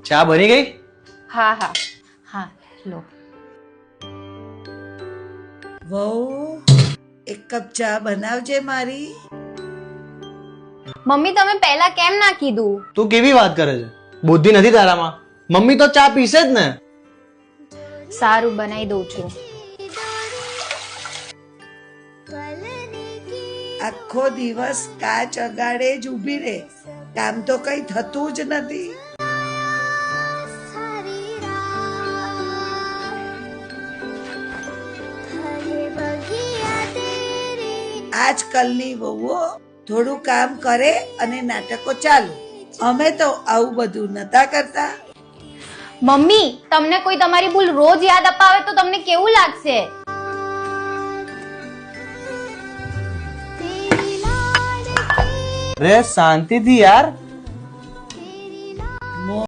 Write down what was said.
ચા બની ગઈ? હા હા હા લો. વહુ, એક કપ ચા બનાવજે મારી. મમ્મી તમે પહેલા કેમ ના કીધું? તું કેવી વાત કરે છે? બુદ્ધિ નથી તારામાં? મમ્મી તો ચા પીશે જ ને. સારું બનાવી દઉં છું. આખો દિવસ કાચ અગાડે જ ઊભી રહે, કામ તો કઈ થતું જ નથી. આજકાલની વહુઓ થોડું કામ કરે અને નાટકો ચાલુ. અમે તો આવું બધું નતા કરતા. મમ્મી તમને કોઈ તમારી ભૂલ રોજ યાદ અપાવે તો તમને કેવું લાગશે? રે શાંતિથી યાર,